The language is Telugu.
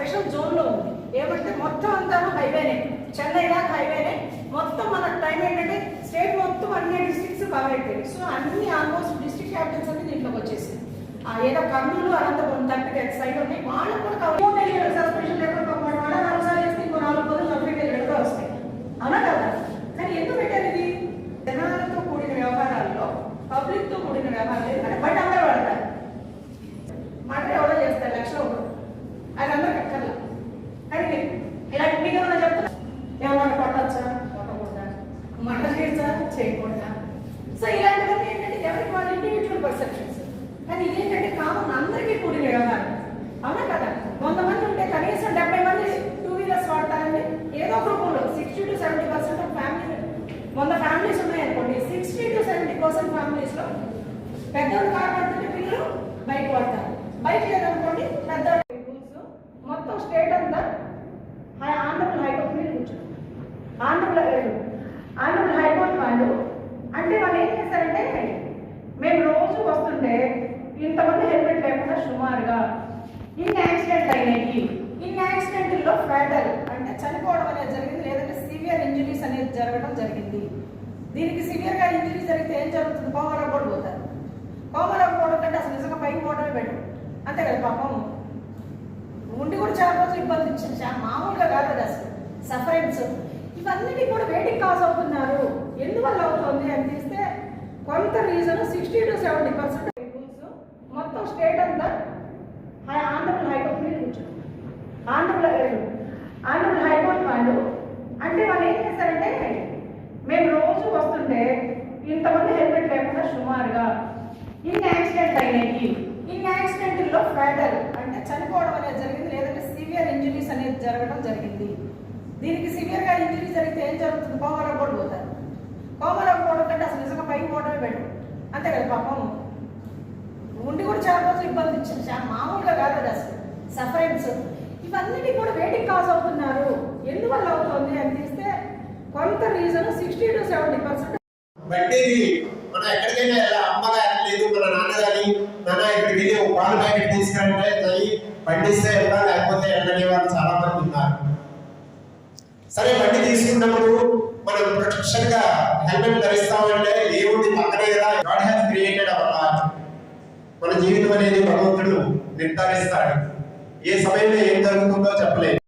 స్పెషల్ జోన్లో ఉంది. ఏమంటే మొత్తం అంతా హైవేనే, చెన్నై దాకా హైవేనే. మొత్తం మన టైం ఏంటంటే స్టేట్ మొత్తం అన్ని డిస్ట్రిక్ట్స్ కవర్ అయిపోయాయి. సో అన్ని ఆల్మోస్ట్ డిస్ట్రిక్ట్ క్యాపిటల్స్ అన్ని దీంట్లోకి వచ్చేసింది. ఏదో కర్నూలు, అనంతపురం 30 సైడ్ ఉన్నాయి, వాళ్ళకు కూడా కవర్ సస్పెన్షన్ లేకుండా వాడు 4 సార్లు చేస్తే ఇంకో 4 రోజులు కంప్లీట్ వస్తాయి. అవునా కదా? కానీ ఎందుకు పెట్టారు ఇది? జనాలతో కూడిన వ్యవహారాల్లో, పబ్లిక్తో కూడిన వ్యవహారాలు ఎందుకంటే బయట అందరూ పడతారు. మాట ఎవరో చేస్తారు, లక్షలో అది అందరూ కట్టాలి. కానీ ఇలాంటి మీకు ఏమన్నా చెప్తారా? ఏమన్నా కొట్టచ్చా, కొట్టకూడదా, మంట చేయొచ్చా, చేయకూడదా? సో ఇలాంటివన్నీ ఏంటంటే ఎవరికి వాళ్ళ ఇండివిజువల్ పర్సెప్షన్స్. కానీ ఇదేంటంటే కామన్, అందరికీ కూడిన వ్యవహారం. అవునా కదా? 100 మంది ఉంటే కనీసం 70 మంది 2 వీలర్స్ వాడతారండి ఏదో ఒక రూపంలో. 60 to 70% ఆఫ్ ఫ్యామిలీ, 100 ఫ్యామిలీస్ ఉన్నాయనుకోండి, 60 to 70% ఫ్యామిలీస్లో పెద్దవాళ్ళు కారు వాడుతుంటే పిల్లలు బైక్ వాడతారు. బైక్ లేదనుకోండి పెద్ద రూల్స్ మొత్తం స్టేట్ అంతా ఆంధ్రప్రదేశ్ హైకోర్టు మీద కూర్చున్నారు. ఆంధ్రప్రదేశ్ హైకోర్టు వాళ్ళు అంటే వాళ్ళు ఏం చేశారంటే, మేము రోజు వస్తుంటే ఇంతమంది హెల్మెట్ లేకుండా సుమారుగా ఇన్ని యాక్సిడెంట్ అయినాయి. ఇన్ని యాక్సిడెంట్లో ఫ్యాటల్ అంటే చనిపోవడం అనేది జరిగింది, లేదంటే సివియర్ ఇంజరీస్ అనేది జరగడం జరిగింది. దీనికి సివియర్గా ఇంజరీస్ జరిగితే ఏం జరుగుతుంది? కోమాలోకి కూడా పోతారు. కోమాలోకి పోవడం కంటే అసలు నిజంగా పైకి పోవడమే బెటర్. అంతే కదా? పాపం ఉండి కూడా చాలా రోజులు ఇబ్బంది ఇచ్చింది. మామూలుగా కాదు అది, అసలు సఫరెన్స్. ఇవన్నీ కూడా వేటికి కాజ్ అవుతున్నారు, ఎందువల్ల అవుతుంది అని తీస్తే కొంత రీజన్ 60 to 70% రూల్స్ మొత్తం స్టేట్ అంతా ఆంధ్రప్రదేశ్ హైకోర్టు మీద కూర్చున్నారు. ఆంధ్రప్రదేశ్ హైకోర్టు వాళ్ళు అంటే వాళ్ళు ఏం చేశారంటే, మేము రోజు వస్తుంటే ఇంతమంది హెల్మెట్ లేకుండా సుమారుగా ఇన్ని యాక్సిడెంట్ అయినాయి. ఇన్ని యాక్సిడెంట్లో ఫ్యాటల్ అంటే చనిపోవడం అనేది జరిగింది, లేదంటే సివియర్ ఇంజరీస్ అనేది జరగడం జరిగింది. దీనికి సివియర్గా ఇంజరీస్ జరిగితే ఏం జరుగుతుంది? కోమాలోకి కూడా పోతారు. కోమాలోకి పోవడం కంటే అసలు నిజంగా పైకి పోవడమే బెటర్. అంతే కదా? పాపం ఉండి కూడా చాలా రోజులు ఇబ్బంది ఇచ్చింది. మామూలుగా కాదు అది, అసలు సఫరెన్స్. ఇవన్నీ కూడా వేటికి కాజ్ అవుతున్నారు, ఎందువల్ల అవుతుంది అని తీస్తే కొంత రీజన్ 60 to 70%. బండిది మనం ఎక్కడికైనా అమ్మగారి లేదు, మన నాన్నగారి నాన్న ఇక్కడికి వెళ్ళి ఒక పాలు ప్యాకెట్ తీసుకురంటే బండిస్తే వెళ్తా, లేకపోతే వెళ్ళని వాళ్ళు చాలా మంది ఉన్నారు. సరే, బండి తీసుకున్నప్పుడు మనం ప్రొటెక్షన్ గా హెల్మెట్ ధరిస్తామంటే ఏముంది పక్కనే కదా. God has created our life. మన జీవితం అనేది భగవంతుడు నిర్ధారిస్తాడు. ఏ సమయంలో ఏం జరుగుతుందో చెప్పలేదు.